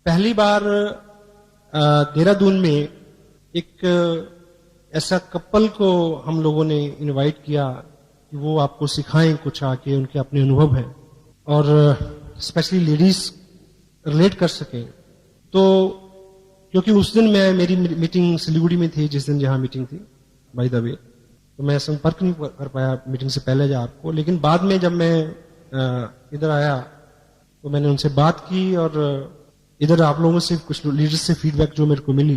पहली बार देहरादून में एक ऐसा कपल को हम लोगों ने इनवाइट किया कि वो आपको सिखाएं कुछ आके, उनके अपने अनुभव हैं और स्पेशली लेडीज रिलेट कर सकें। तो क्योंकि उस दिन मेरी मीटिंग सिलीगुड़ी में थी, जिस दिन जहां मीटिंग थी बाय द वे, तो मैं संपर्क नहीं कर पाया मीटिंग से पहले आपको, लेकिन बाद में जब मैं इधर आया तो मैंने उनसे बात की और इधर आप लोगों से कुछ लीडर्स से फीडबैक जो मेरे को मिली,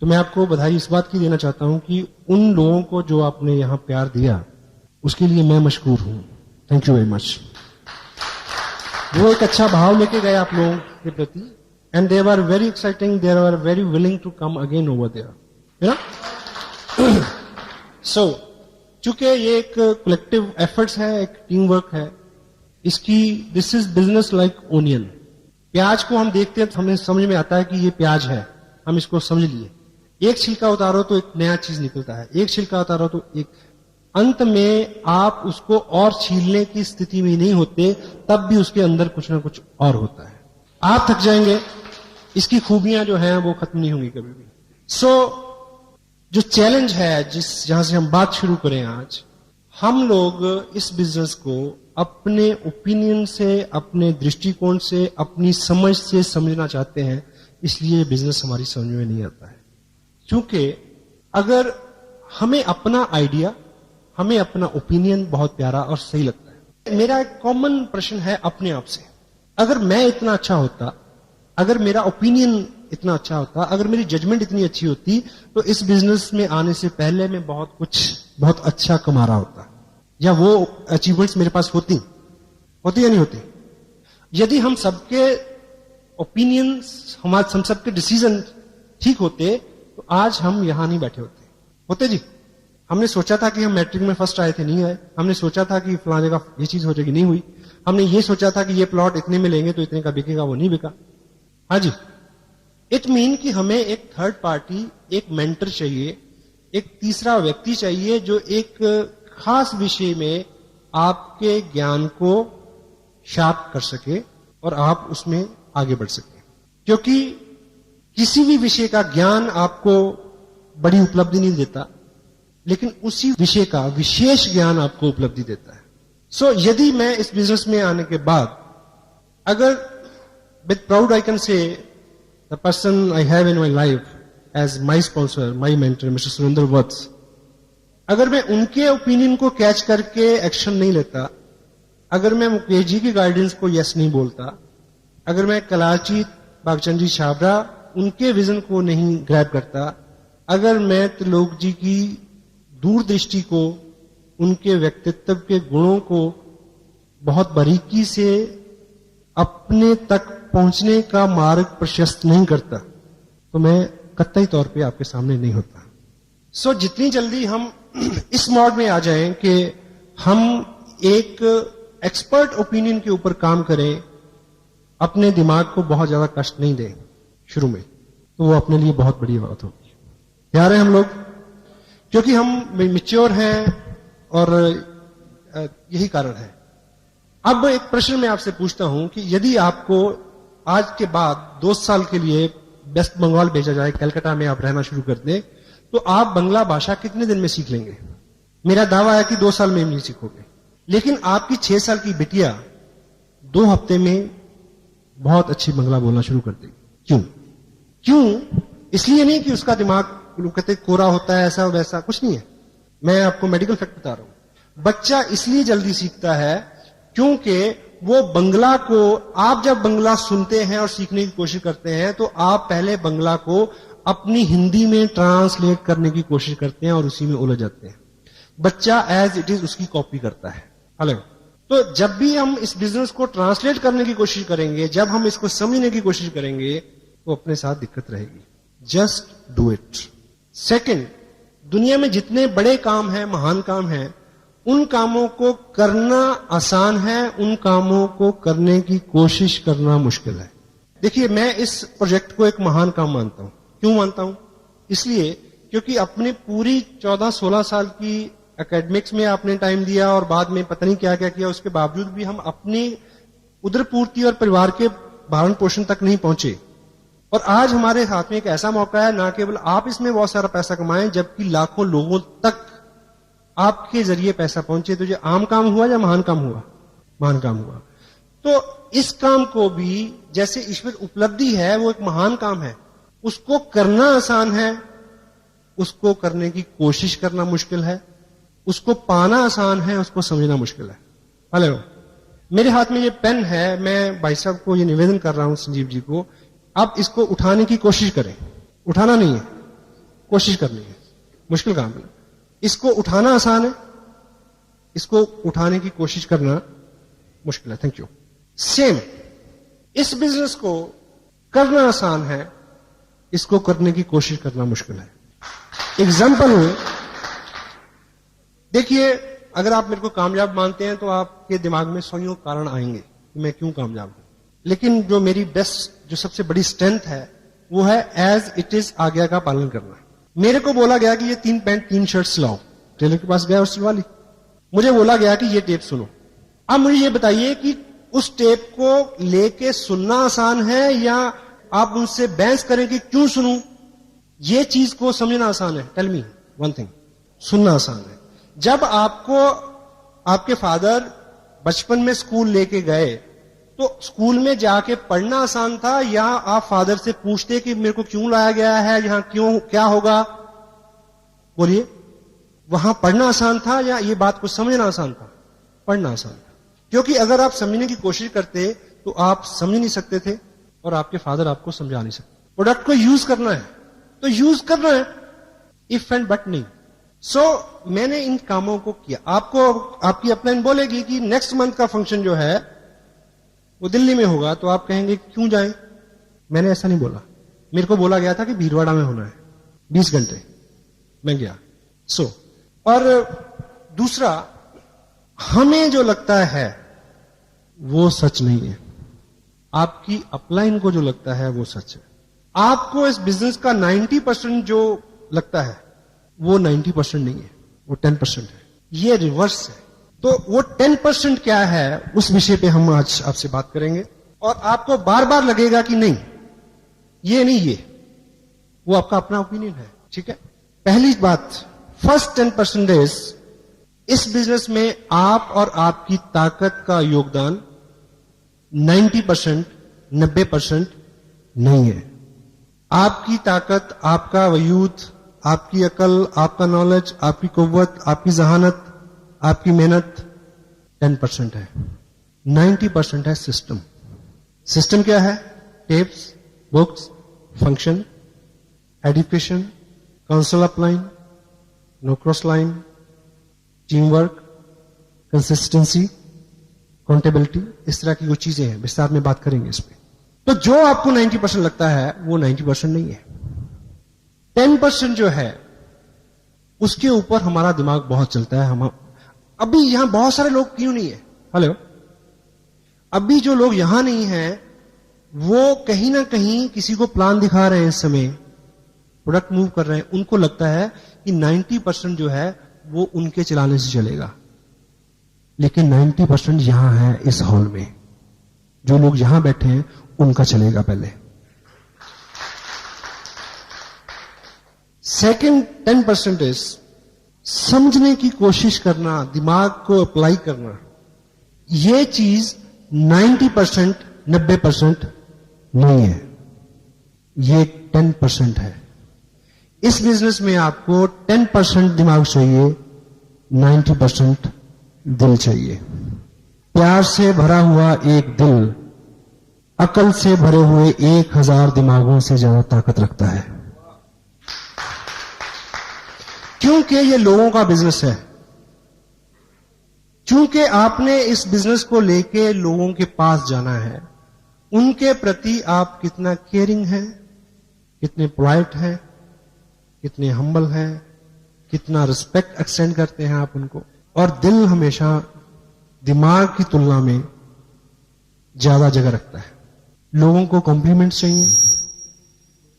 तो मैं आपको बधाई इस बात की देना चाहता हूं कि उन लोगों को जो आपने यहां प्यार दिया उसके लिए मैं मशकूर हूं। Thank you very much. वो एक अच्छा भाव लेके गए आप लोगों के प्रति, and they were very exciting, they were very willing to come again over there. So चूंकि ये एक कलेक्टिव एफर्ट्स है, एक टीम वर्क है, इसकी this is business like onion. प्याज को हम देखते हैं तो हमें समझ में आता है कि ये प्याज है, हम इसको समझ लिए। एक छिलका उतारो तो एक नया चीज निकलता है, एक छिलका उतारो तो एक, अंत में आप उसको और छीलने की स्थिति में नहीं होते, तब भी उसके अंदर कुछ ना कुछ और होता है। आप थक जाएंगे, इसकी खूबियां जो हैं वो खत्म नहीं होंगी कभी भी। सो जो चैलेंज है जहां से हम बात शुरू करें आज, हम लोग इस बिजनेस को अपने ओपिनियन से, अपने दृष्टिकोण से, अपनी समझ से समझना चाहते हैं, इसलिए बिजनेस हमारी समझ में नहीं आता है। क्योंकि अगर हमें अपना आइडिया, हमें अपना ओपिनियन बहुत प्यारा और सही लगता है। मेरा एक कॉमन प्रश्न है अपने आप से, अगर मैं इतना अच्छा होता, अगर मेरा ओपिनियन इतना अच्छा होता, अगर मेरी जजमेंट इतनी अच्छी होती, तो इस बिजनेस में आने से पहले मैं बहुत अच्छा कमा रहा होता, या वो अचीवमेंट्स मेरे पास होती या नहीं होती। यदि हम सबके ओपिनियंस, हम सबके डिसीजन ठीक होते, तो आज हम यहां नहीं बैठे होते जी। हमने सोचा था कि हम मैट्रिक में फर्स्ट आए थे, नहीं आए। हमने सोचा था कि फलाने का ये चीज हो जाएगी, नहीं हुई। हमने ये सोचा था कि ये प्लॉट इतने में लेंगे तो इतने का बिकेगा, वो नहीं बिका। हाँ जी, इट मीन कि हमें एक थर्ड पार्टी, एक मेंटर चाहिए, एक तीसरा व्यक्ति चाहिए जो एक खास विषय में आपके ज्ञान को शार्प कर सके और आप उसमें आगे बढ़ सके। क्योंकि किसी भी विषय का ज्ञान आपको बड़ी उपलब्धि नहीं देता, लेकिन उसी विषय का विशेष ज्ञान आपको उपलब्धि देता है। सो यदि मैं इस बिजनेस में आने के बाद, अगर with proud I can say the person I have in my life as my sponsor, my mentor mister Surendra Vats, अगर मैं उनके ओपिनियन को कैच करके एक्शन नहीं लेता, अगर मैं मुकेश जी की गाइडेंस को यस नहीं बोलता, अगर मैं कलाजीत बागचंद जी छाबड़ा उनके विजन को नहीं ग्रैब करता, अगर मैं त्रिलोक जी की दूरदृष्टि को, उनके व्यक्तित्व के गुणों को बहुत बारीकी से अपने तक पहुंचने का मार्ग प्रशस्त नहीं करता, तो मैं कतई तौर पे आपके सामने नहीं होता। सो जितनी जल्दी हम इस मोड में आ जाएं कि हम एक एक्सपर्ट ओपिनियन के ऊपर काम करें, अपने दिमाग को बहुत ज्यादा कष्ट नहीं दें शुरू में, तो वो अपने लिए बहुत बड़ी बात होगी। तैयार हैं हम लोग? क्योंकि हम मैच्योर हैं और यही कारण है। अब एक प्रश्न मैं आपसे पूछता हूं कि यदि आपको आज के बाद 2 साल के लिए वेस्ट बंगाल भेजा जाए, कलकत्ता में आप रहना शुरू कर दें, तो आप बंगला भाषा कितने दिन में सीख लेंगे? मेरा दावा है कि 2 साल में नहीं सीखोगे। लेकिन आपकी 6 साल की बिटिया 2 हफ्ते में बहुत अच्छी बंगला बोलना शुरू कर देगी। क्यों? इसलिए नहीं कि उसका दिमाग कहते कोरा होता है, ऐसा वैसा कुछ नहीं है। मैं आपको मेडिकल फैक्ट बता रहा हूं। बच्चा इसलिए जल्दी सीखता है क्योंकि वो बंगला को, आप जब बंगला सुनते हैं और सीखने की कोशिश करते हैं, तो आप पहले बंगला को अपनी हिंदी में ट्रांसलेट करने की कोशिश करते हैं और उसी में उलझ जाते हैं। बच्चा एज इट इज उसकी कॉपी करता है। हेलो, तो जब भी हम इस बिजनेस को ट्रांसलेट करने की कोशिश करेंगे, जब हम इसको समझने की कोशिश करेंगे, तो अपने साथ दिक्कत रहेगी। Just do it. सेकंड, दुनिया में जितने बड़े काम हैं, महान काम हैं, उन कामों को करना आसान है, उन कामों को करने की कोशिश करना मुश्किल है। देखिए, मैं इस प्रोजेक्ट को एक महान काम मानता हूं। क्यों मानता हूं? इसलिए क्योंकि अपने पूरी 14-16 साल की एकेडमिक्स में आपने टाइम दिया और बाद में पता नहीं क्या क्या किया, उसके बावजूद भी हम अपनी उदर पूर्ति और परिवार के भरण पोषण तक नहीं पहुंचे। और आज हमारे हाथ में एक ऐसा मौका है, ना केवल आप इसमें बहुत सारा पैसा कमाएं, जबकि लाखों लोगों तक आपके जरिए पैसा पहुंचे। तो ये आम काम हुआ या महान काम हुआ? महान काम हुआ। तो इस काम को भी जैसे ईश्वर उपलब्धि है, वो एक महान काम है। उसको करना आसान है, उसको करने की कोशिश करना मुश्किल है। उसको पाना आसान है, उसको समझना मुश्किल है। हेलो, मेरे हाथ में ये पेन है, मैं भाई साहब को ये निवेदन कर रहा हूं, संजीव जी को, आप इसको उठाने की कोशिश करें। उठाना नहीं है, कोशिश करनी है। मुश्किल काम है। इसको उठाना आसान है, इसको उठाने की कोशिश करना मुश्किल है। Thank you. सेम, इस बिजनेस को करना आसान है, इसको करने की कोशिश करना मुश्किल है। एग्जाम्पल हूं, देखिए, अगर आप मेरे को कामयाब मानते हैं तो आपके दिमाग में सौ कारण आएंगे कि मैं क्यों कामयाब हूं। लेकिन जो मेरी बेस्ट, जो सबसे बड़ी स्ट्रेंथ है, वो है एज इट इज आज्ञा का पालन करना। मेरे को बोला गया कि ये 3 पैंट 3 शर्ट्स लाओ, टेलर के पास गया और सिलवा ली। मुझे बोला गया कि ये टेप सुनो। अब मुझे ये बताइए कि उस टेप को लेके सुनना आसान है या आप उनसे बहस करें कि क्यों सुनूं? ये चीज को समझना आसान है। टेल मी वन थिंग, सुनना आसान है। जब आपको आपके फादर बचपन में स्कूल लेके गए, तो स्कूल में जाके पढ़ना आसान था या आप फादर से पूछते कि मेरे को क्यों लाया गया है, यहां क्यों, क्या होगा? बोलिए, वहां पढ़ना आसान था या ये बात को समझना आसान था? पढ़ना आसान था, क्योंकि अगर आप समझने की कोशिश करते तो आप समझ नहीं सकते थे और आपके फादर आपको समझा नहीं सकते। प्रोडक्ट को यूज करना है तो यूज करना है, इफ एंड बट नहीं। सो मैंने इन कामों को किया। आपको आपकी अपलाइन बोलेगी कि नेक्स्ट मंथ का फंक्शन जो है वो दिल्ली में होगा, तो आप कहेंगे क्यों जाएं? मैंने ऐसा नहीं बोला। मेरे को बोला गया था कि भीलवाड़ा में होना है, 20 घंटे, मैं गया। और दूसरा, हमें जो लगता है वो सच नहीं है, आपकी अपलाइन को जो लगता है वो सच है। आपको इस बिजनेस का 90% जो लगता है वो 90% नहीं है, वो 10% है। ये रिवर्स है। तो वो 10% क्या है, उस विषय पे हम आज आपसे बात करेंगे। और आपको बार बार लगेगा कि नहीं, ये नहीं, ये, वो आपका अपना ओपिनियन है। ठीक है। पहली बात, फर्स्ट 10% इस बिजनेस में आप और आपकी ताकत का योगदान 90%, 90% नहीं है। आपकी ताकत, आपका वजूद, आपकी अकल, आपका नॉलेज, आपकी कुव्वत, आपकी जहानत, आपकी मेहनत 10% है। 90% है सिस्टम। सिस्टम क्या है? Tapes, books, function, education, council upline, no cross line, team work, consistency, accountability, इस तरह की वो चीजें हैं। विस्तार में बात करेंगे इस पे। तो जो आपको 90% लगता है वो 90% नहीं है। 10% जो है उसके ऊपर हमारा दिमाग बहुत चलता है। हम अभी यहां बहुत सारे लोग क्यों नहीं है? हेलो, अभी जो लोग यहां नहीं हैं वो कहीं ना कहीं किसी को प्लान दिखा रहे हैं, इस समय प्रोडक्ट मूव कर रहे हैं। उनको लगता है कि 90% जो है वो उनके चलाने से चलेगा, लेकिन 90% यहां है इस हॉल में। जो लोग यहां बैठे हैं उनका चलेगा पहले। सेकेंड 10% समझने की कोशिश करना, दिमाग को अप्लाई करना। ये चीज 90%, 90% नहीं है, ये 10% है। इस बिजनेस में आपको 10% दिमाग चाहिए, 90% दिल चाहिए। प्यार से भरा हुआ एक दिल अकल से भरे हुए 1000 दिमागों से ज्यादा ताकत रखता है, क्योंकि ये लोगों का बिजनेस है। क्योंकि आपने इस बिजनेस को लेके लोगों के पास जाना है। उनके प्रति आप कितना केयरिंग हैं, कितने पोलाइट हैं, कितने हम्बल हैं, कितना रिस्पेक्ट एक्सटेंड करते हैं आप उनको। और दिल हमेशा दिमाग की तुलना में ज्यादा जगह रखता है। लोगों को कॉम्प्लीमेंट्स चाहिए,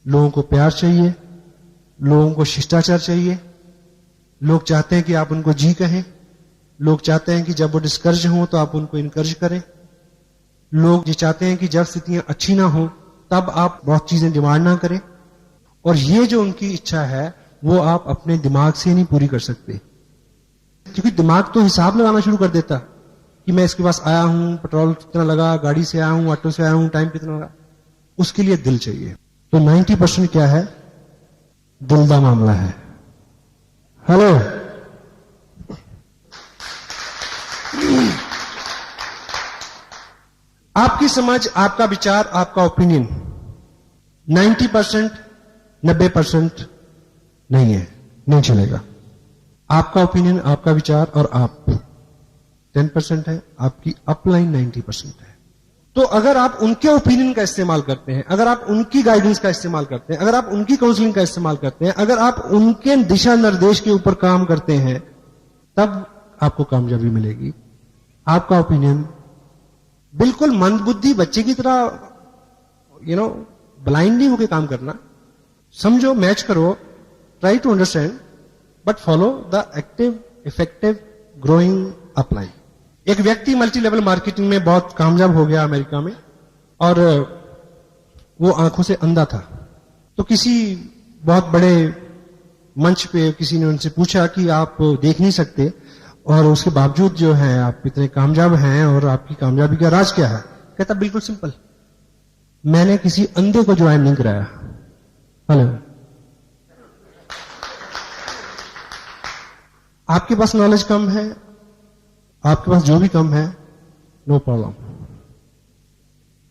लोगों को प्यार चाहिए, लोगों को शिष्टाचार चाहिए। लोग चाहते हैं कि आप उनको जी कहें। लोग चाहते हैं कि जब वो डिस्करेज हो तो आप उनको इनकरेज करें। लोग ये चाहते हैं कि जब स्थितियां अच्छी ना हो तब आप बहुत चीजें डिमांड ना करें, और ये जो उनकी इच्छा है वो आप अपने दिमाग से नहीं पूरी कर सकते, क्योंकि दिमाग तो हिसाब लगाना शुरू कर देता कि मैं इसके पास आया हूं, पेट्रोल कितना लगा, गाड़ी से आया हूं, ऑटो से आया हूं, टाइम कितना लगा। उसके लिए दिल चाहिए। तो 90% क्या है? दिल का मामला है। हेलो, आपकी समझ, आपका विचार, आपका ओपिनियन 90%, 90% नहीं है, नहीं चलेगा। आपका ओपिनियन, आपका विचार और आप 10% है, आपकी अपलाइन 90% है। तो अगर आप उनके ओपिनियन का इस्तेमाल करते हैं, अगर आप उनकी गाइडेंस का इस्तेमाल करते हैं, अगर आप उनकी काउंसलिंग का इस्तेमाल करते हैं, अगर आप उनके दिशा निर्देश के ऊपर काम करते हैं, तब आपको कामयाबी मिलेगी। आपका ओपिनियन बिल्कुल मंदबुद्धि बच्चे की तरह ब्लाइंडली होकर काम करना, समझो, मैच करो, try to understand, but follow the active, effective, growing upline. एक व्यक्ति मल्टी लेवल मार्केटिंग में बहुत कामयाब हो गया अमेरिका में, और वो आंखों से अंधा था। तो किसी बहुत बड़े मंच पे किसी ने उनसे पूछा कि आप देख नहीं सकते और उसके बावजूद जो है आप इतने कामयाब हैं, और आपकी कामयाबी का राज क्या है? कहता बिल्कुल सिंपल, मैंने किसी अंधे को ज्वाइन नहीं कराया। हेलो, आपके पास नॉलेज कम है, आपके पास जो भी कम है, नो प्रॉब्लम।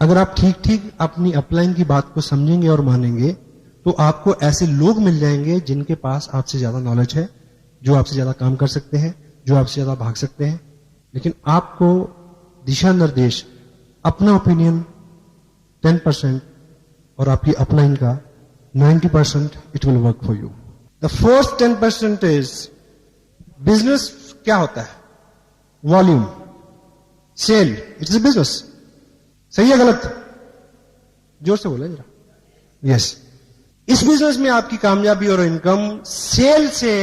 अगर आप ठीक ठीक अपनी अपलाइन की बात को समझेंगे और मानेंगे, तो आपको ऐसे लोग मिल जाएंगे जिनके पास आपसे ज्यादा नॉलेज है, जो आपसे ज्यादा काम कर सकते हैं, जो आपसे ज्यादा भाग सकते हैं। लेकिन आपको दिशा निर्देश, अपना ओपिनियन 10% और आपकी अपलाइन का 90%, it will work for you. The fourth 10% is business. क्या होता है? Volume, sale, it is a business. सही है गलत? जोर से बोले जरा। यस, इस बिजनेस में आपकी कामयाबी और इनकम सेल से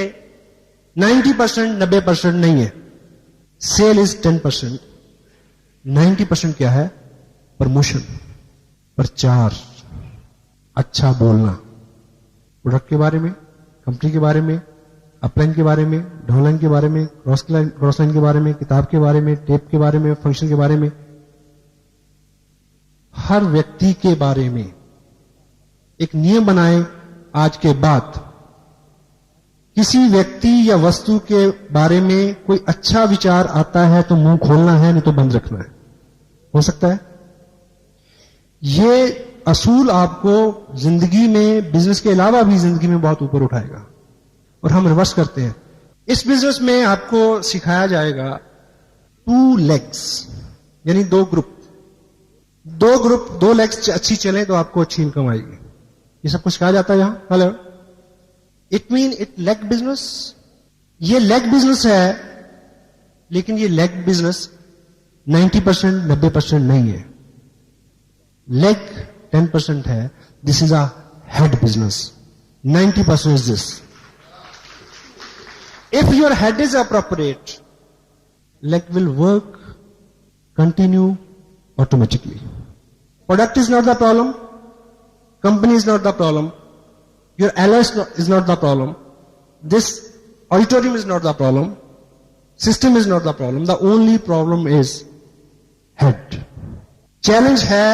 90%, 90% नहीं है। Cell is 10%। 90% क्या है? प्रमोशन, प्रचार, अच्छा बोलना, प्रोडक्ट के बारे में, कंपनी के बारे में, अपलाइन के बारे में, डाउनलाइन के बारे में, क्रॉस लाइन के बारे में, किताब के बारे में, टेप के बारे में, फंक्शन के बारे में, हर व्यक्ति के बारे में एक नियम बनाए। आज के बाद किसी व्यक्ति या वस्तु के बारे में कोई अच्छा विचार आता है तो मुंह खोलना है, नहीं तो बंद रखना है। हो सकता है ये असूल आपको जिंदगी में, बिजनेस के अलावा भी जिंदगी में बहुत ऊपर उठाएगा। और हम रिवर्स करते हैं। इस बिजनेस में आपको सिखाया जाएगा 2 legs, यानी 2 ग्रुप। 2 लेग्स अच्छी चले तो आपको अच्छी इनकम आएगी। ये सब कुछ कहा जाता है यहां। Hello, it mean it leg business. ये लेग बिजनेस है, लेकिन ये लेग बिजनेस 90%, 90% नहीं है। लेग 10% है। This is a head business. 90% is this. If your head is appropriate, leg will work, continue automatically. Product is not the problem. Company is not the problem. Your ally is not the problem. This auditorium is not the problem. System is not the problem. The only problem is head. Challenge है,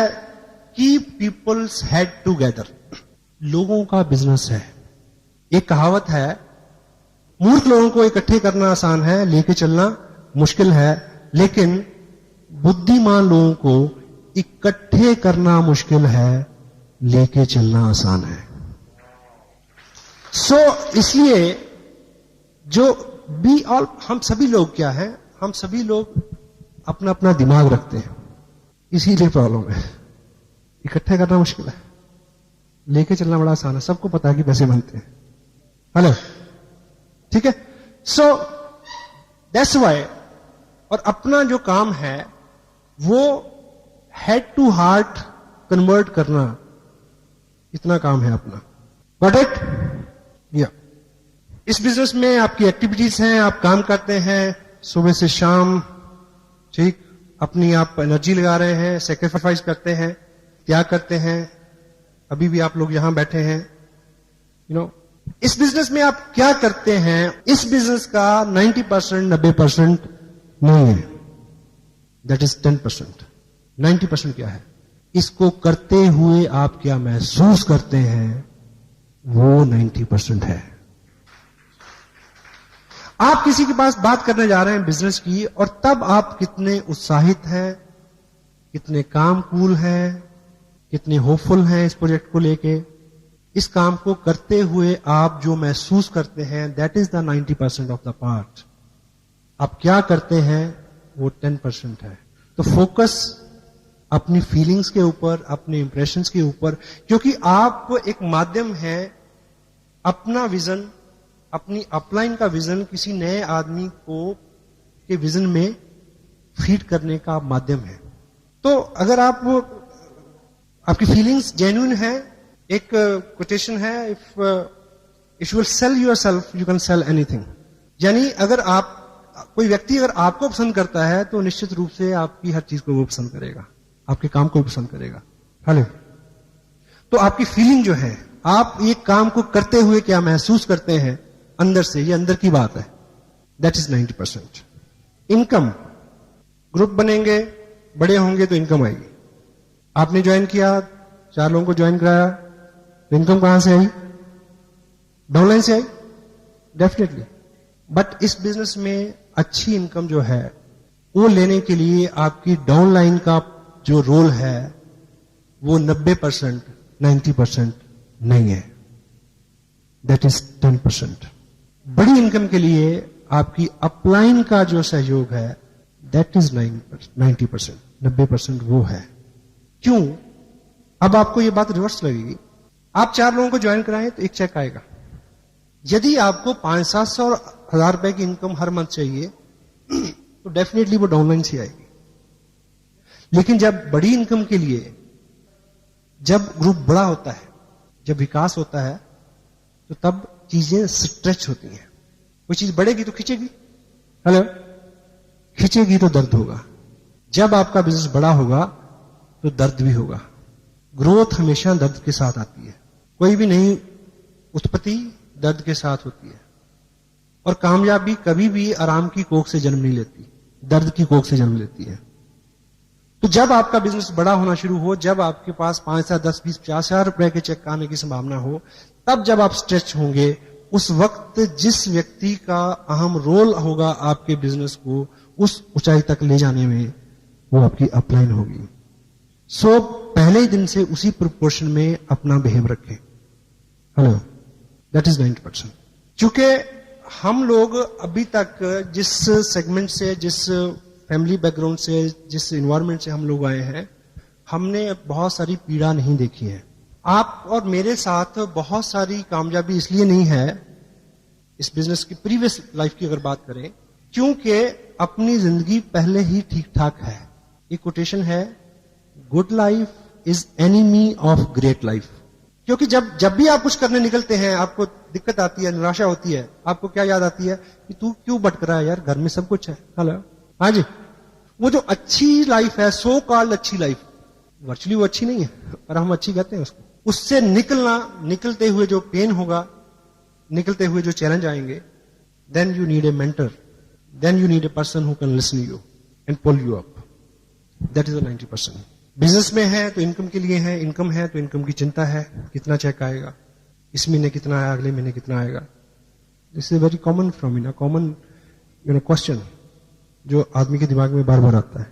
keep people's head together. लोगों का business है। एक कहावत है, मूर्ख लोगों को इकट्ठे करना आसान है, लेके चलना मुश्किल है, लेकिन बुद्धिमान लोगों को इकट्ठे करना मुश्किल है, लेके चलना आसान है। इसलिए जो बी ऑल, हम सभी लोग क्या है, हम सभी लोग अपना अपना दिमाग रखते हैं, इसीलिए प्रॉब्लम है। इकट्ठे करना मुश्किल है, लेके चलना बड़ा आसान है। सबको पता है कि पैसे बनते हैं। हेलो, ठीक है। सो दैट्स वाई, और अपना जो काम है वो हेड टू हार्ट कन्वर्ट करना, इतना काम है अपना। Got it? या इस बिजनेस में आपकी एक्टिविटीज हैं, आप काम करते हैं सुबह से शाम, ठीक, अपनी आप एनर्जी लगा रहे हैं, सेक्रीफाइस करते हैं, त्याग करते हैं, अभी भी आप लोग यहां बैठे हैं, इस बिजनेस में आप क्या करते हैं, इस बिजनेस का 90%, 90% नहीं है, दैट इज 10%। 90% क्या है? इसको करते हुए आप क्या महसूस करते हैं, वो 90% है। आप किसी के पास बात करने जा रहे हैं बिजनेस की, और तब आप कितने उत्साहित हैं, कितने काम कूल हैं, कितने होपफुल हैं इस प्रोजेक्ट को लेके, इस काम को करते हुए आप जो महसूस करते हैं, that is the 90% of the part. आप क्या करते हैं वो 10% है। तो फोकस अपनी फीलिंग्स के ऊपर, अपने इंप्रेशंस के ऊपर, क्योंकि आप एक माध्यम है अपना विजन, अपनी अपलाइन का विजन किसी नए आदमी को के विजन में फीड करने का माध्यम है। तो अगर आपकी फीलिंग्स जेन्युइन है, एक कोटेशन है, if you will sell yourself you can sell anything. यानी अगर कोई व्यक्ति अगर आपको पसंद करता है तो निश्चित रूप से आपकी हर चीज को वो पसंद करेगा, आपके काम को भी पसंद करेगा। हेलो, तो आपकी फीलिंग जो है, आप एक काम को करते हुए क्या महसूस करते हैं अंदर से, ये अंदर की बात है, दैट इज 90%। इनकम, ग्रुप बनेंगे, बड़े होंगे तो इनकम आएगी। आपने ज्वाइन किया, 4 लोगों को ज्वाइन कराया, तो इनकम कहां से आई? डाउनलाइन से आई, डेफिनेटली। बट इस बिजनेस में अच्छी इनकम जो है वो लेने के लिए आपकी डाउनलाइन का जो रोल है वो 90%, 90% नहीं है, दैट इज 10%। बड़ी इनकम के लिए आपकी अपलाइन का जो सहयोग है दैट इज 90%, 90% वो है। क्यों? अब आपको ये बात रिवर्स लगेगी। आप 4 लोगों को ज्वाइन कराएं तो एक चेक आएगा। यदि आपको 500-700 और 1000 रुपए की इनकम हर मंथ चाहिए तो डेफिनेटली वो डाउनलाइन से आएगी। लेकिन जब बड़ी इनकम के लिए, जब ग्रुप बड़ा होता है, जब विकास होता है, तो तब चीजें स्ट्रेच होती हैं। कोई चीज बढ़ेगी तो खींचेगी, हेलो, खींचेगी तो दर्द होगा। जब आपका बिजनेस बड़ा होगा तो दर्द भी होगा। ग्रोथ हमेशा दर्द के साथ आती है। कोई भी नई उत्पत्ति दर्द के साथ होती है, और कामयाबी कभी भी आराम की कोख से जन्म नहीं लेती, दर्द की कोख से जन्म लेती है। तो जब आपका बिजनेस बड़ा होना शुरू हो, जब आपके पास 5 से 10, 20, 50,000 रुपए के चेक आने की संभावना हो, तब जब आप स्ट्रेच होंगे, उस वक्त जिस व्यक्ति का अहम रोल होगा आपके बिजनेस को उस ऊंचाई तक ले जाने में, वो आपकी अपलाइन होगी। सो पहले ही दिन से उसी प्रोपोर्शन में अपना बिहेव रखें। Hello, that is 90%। चूंकि हम लोग अभी तक जिस सेगमेंट से, जिस फैमिली बैकग्राउंड से, जिस इन्वायरमेंट से हम लोग आए हैं, हमने बहुत सारी पीड़ा नहीं देखी है। आप और मेरे साथ बहुत सारी कामयाबी इसलिए नहीं है इस बिजनेस की, प्रीवियस लाइफ की अगर बात करें, क्योंकि अपनी जिंदगी पहले ही ठीक ठाक है। एक कोटेशन है, good life is enemy of great life. क्योंकि जब भी आप कुछ करने निकलते हैं, आपको दिक्कत आती है, निराशा होती है, आपको क्या याद आती है कि तू क्यों भटक रहा है यार, घर में सब कुछ है। हेलो, हाँ जी, वो जो अच्छी लाइफ है, सो कॉल्ड अच्छी लाइफ, वर्चुअली वो अच्छी नहीं है, पर हम अच्छी कहते हैं उसको, उससे निकलते हुए जो पेन होगा, निकलते हुए जो चैलेंज आएंगे, then you need a mentor, then you need a person who can listen you and pull you up. That is the 90%। Business में है तो इनकम के लिए है, इनकम है तो इनकम की चिंता है, कितना चेक आएगा, इस महीने कितना आया, अगले महीने कितना आएगा। This is very common phenomena, common question जो आदमी के दिमाग में बार बार आता है।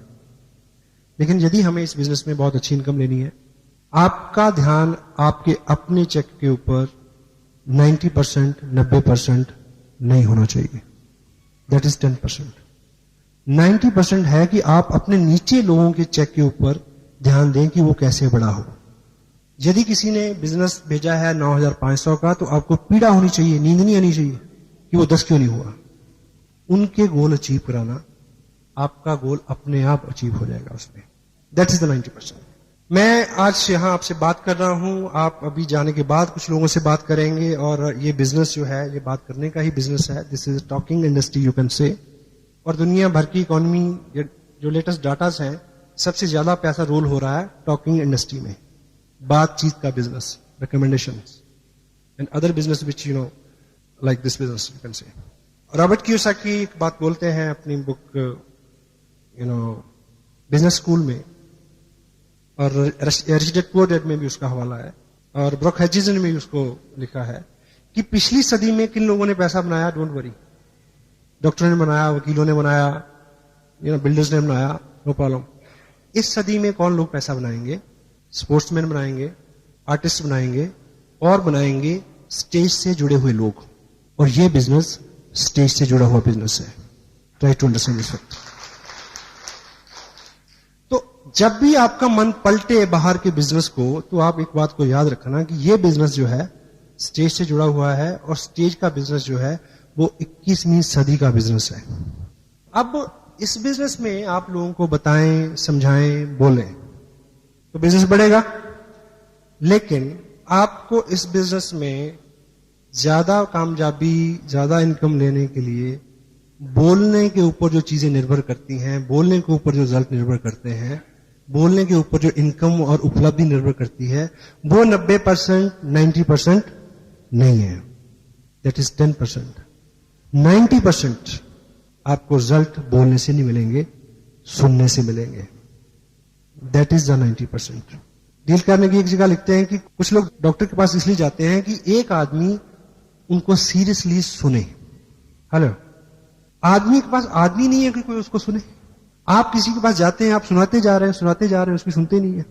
लेकिन यदि हमें इस बिजनेस में बहुत अच्छी इनकम लेनी है, आपका ध्यान आपके अपने चेक के ऊपर 90%, 90% नहीं होना चाहिए, दैट इज 10%। 90% है कि आप अपने नीचे लोगों के चेक के ऊपर ध्यान दें कि वो कैसे बड़ा हो। यदि किसी ने बिजनेस भेजा है 9,500 का, तो आपको पीड़ा होनी चाहिए, नींद नहीं आनी चाहिए कि वो 10 क्यों नहीं हुआ। उनके गोल अचीव कराना, आपका गोल अपने आप अचीव हो जाएगा उसमें। That is the 90%। मैं आज यहां आपसे बात कर रहा हूं, आप अभी जाने के बाद कुछ लोगों से बात करेंगे, और ये बिजनेस जो है ये बात करने का ही बिजनेस है। This is talking industry you can say. और दुनिया भर की इकोनॉमी जो लेटेस्ट डाटास हैं, सबसे ज्यादा पैसा रोल हो रहा है टॉकिंग इंडस्ट्री में। बातचीत का business, recommendation and other business which like this business you can say. Robert Kiyosaki एक बात बोलते हैं अपनी बुक बिजनेस स्कूल में, और रिच डैड पुअर डैड में भी उसका हवाला है, और ब्रुक हेचिसन ने भी उसको लिखा है कि पिछली सदी में किन लोगों ने पैसा बनाया, डोंट वरी। डॉक्टरों ने बनाया, वकीलों ने बनाया, बिल्डर्स ने बनाया, नो प्रॉब्लम। इस सदी में कौन लोग पैसा बनाएंगे? स्पोर्ट्समैन बनाएंगे, आर्टिस्ट बनाएंगे, और बनाएंगे स्टेज से जुड़े हुए लोग। और ये बिजनेस स्टेज से जुड़ा हुआ बिजनेस है। Try to understand this fact. तो जब भी आपका मन पलटे बाहर के बिजनेस को, तो आप एक बात को याद रखना कि ये बिजनेस जो है स्टेज से जुड़ा हुआ है, और स्टेज का बिजनेस जो है वो 21वीं सदी का बिजनेस है। अब इस बिजनेस में आप लोगों को बताएं, समझाएं, बोलें तो बिजनेस बढ़ेगा। लेकिन आपको इस बिजनेस में ज्यादा कामयाबी, ज्यादा इनकम लेने के लिए बोलने के ऊपर जो चीजें निर्भर करती हैं, बोलने के ऊपर जो रिजल्ट निर्भर करते हैं, बोलने के ऊपर जो इनकम और उपलब्धि निर्भर करती है, वो 90%, 90% नहीं है। That is 10%। 90% आपको रिजल्ट बोलने से नहीं मिलेंगे, सुनने से मिलेंगे। That is the 90%। डील करने की एक जगह लिखते हैं कि कुछ लोग डॉक्टर के पास इसलिए जाते हैं कि एक आदमी उनको सीरियसली सुने। हेलो, आदमी के पास आदमी नहीं है कि कोई उसको सुने। आप किसी के पास जाते हैं, आप सुनाते जा रहे हैं, उसकी सुनते नहीं है,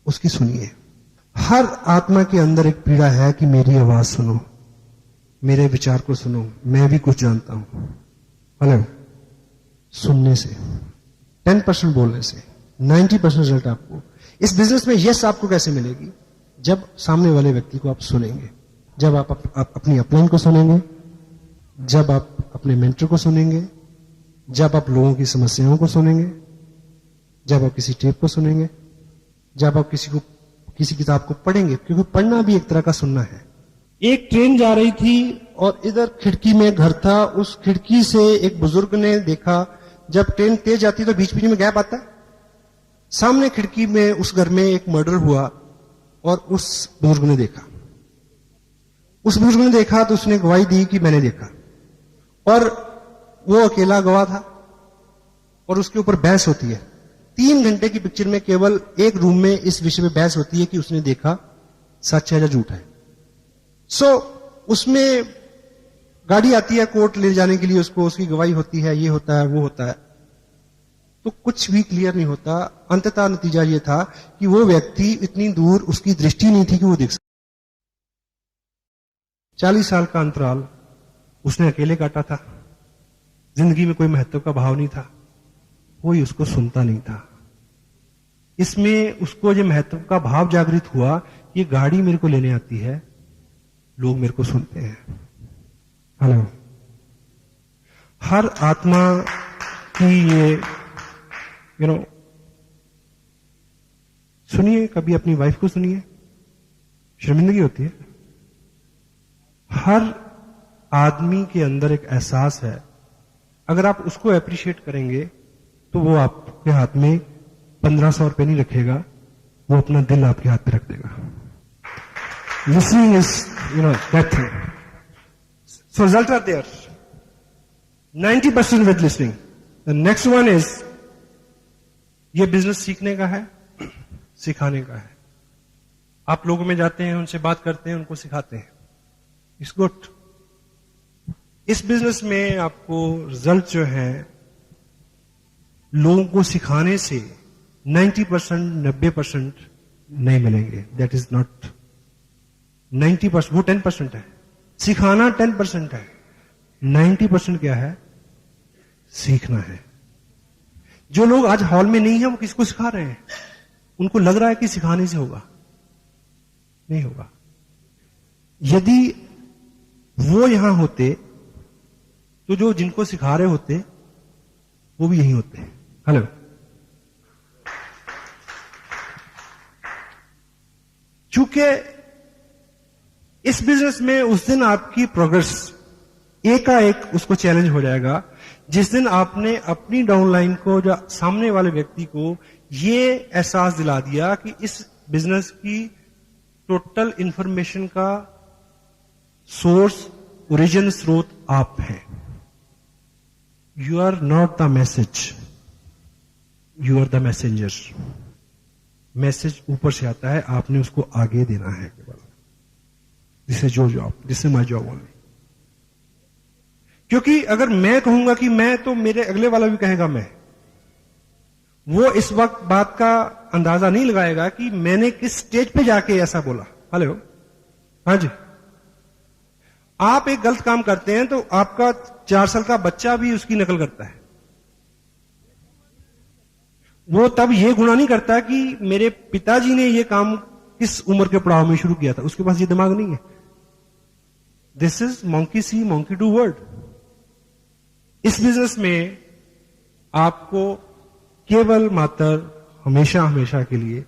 उसकी सुनिए। हर आत्मा के अंदर एक पीड़ा है कि मेरी आवाज सुनो, मेरे विचार को सुनो, मैं भी कुछ जानता हूं। हेलो, सुनने से, 10% बोलने से 90% रिजल्ट आपको इस बिजनेस में यस आपको कैसे मिलेगी? जब सामने वाले व्यक्ति को आप सुनेंगे, जब आप अपनी अपलाइन को सुनेंगे, जब आप अपने मेंटर को सुनेंगे, जब आप लोगों की समस्याओं को सुनेंगे, जब आप किसी टेप को सुनेंगे, जब आप किसी किताब को पढ़ेंगे, क्योंकि पढ़ना भी एक तरह का सुनना है। एक ट्रेन जा रही थी और इधर खिड़की में घर था, उस खिड़की से एक बुजुर्ग ने देखा, जब ट्रेन तेज जाती तो बीच बीच में गैप आता है। सामने खिड़की में उस घर में एक मर्डर हुआ और उस बुजुर्ग ने देखा तो उसने गवाही दी कि मैंने देखा, और वो अकेला गवाह था और उसके ऊपर बहस होती है। 3 घंटे की पिक्चर में केवल एक रूम में इस विषय में बहस होती है कि उसने देखा सच है या झूठ है। उसमें गाड़ी आती है कोर्ट ले जाने के लिए, उसको उसकी गवाही होती है, ये होता है, वो होता है, तो कुछ भी क्लियर नहीं होता। अंततः नतीजा ये था कि वो व्यक्ति इतनी दूर, उसकी दृष्टि नहीं थी कि वो देख सके। 40 साल का अंतराल उसने अकेले काटा था, जिंदगी में कोई महत्व का भाव नहीं था, कोई उसको सुनता नहीं था। इसमें उसको जो महत्व का भाव जागृत हुआ, ये गाड़ी मेरे को लेने आती है, लोग मेरे को सुनते हैं। हेलो, हर आत्मा की ये सुनिए, कभी अपनी वाइफ को सुनिए, शर्मिंदगी होती है। हर आदमी के अंदर एक एहसास है, अगर आप उसको अप्रिशिएट करेंगे तो वो आपके हाथ में 1500 रुपए नहीं रखेगा, वो अपना दिल आपके हाथ में रख देगा। Listening is that thing. So results are there. 90% with listening. The next one is, ये बिजनेस सीखने का है, सिखाने का है। आप लोगों में जाते हैं, उनसे बात करते हैं, उनको सिखाते हैं। It's good. इस बिजनेस में आपको रिजल्ट जो है लोगों को सिखाने से 90%, 90% नहीं मिलेंगे। दैट इज नॉट 90%, वो 10% है। सिखाना 10% है, 90% क्या है? सीखना है। जो लोग आज हॉल में नहीं है, वो किसको सिखा रहे हैं? उनको लग रहा है कि सिखाने से होगा, नहीं होगा। यदि वो यहां होते तो जो जिनको सिखा रहे होते वो भी यहीं होते। हेलो, चूंकि इस बिजनेस में उस दिन आपकी प्रोग्रेस एकाएक उसको चैलेंज हो जाएगा जिस दिन आपने अपनी डाउनलाइन को, जो सामने वाले व्यक्ति को ये एहसास दिला दिया कि इस बिजनेस की टोटल इंफॉर्मेशन का सोर्स, ओरिजिन, स्रोत आप हैं। You are not the message, you are the messenger. Message ऊपर से आता है, आपने उसको आगे देना है केवल। This is your job, this is my job only. क्योंकि अगर मैं कहूंगा कि मैं, तो मेरे अगले वाला भी कहेगा मैं। वो इस वक्त बात का अंदाजा नहीं लगाएगा कि मैंने किस स्टेज पे जाके ऐसा बोला। हेलो, हाँ जी। आप एक गलत काम करते हैं तो आपका 4 साल का बच्चा भी उसकी नकल करता है। वो तब ये गुनाह नहीं करता कि मेरे पिताजी ने ये काम किस उम्र के पड़ाव में शुरू किया था, उसके पास ये दिमाग नहीं है। This is monkey C monkey do word. इस बिजनेस में आपको केवल मात्र हमेशा हमेशा के लिए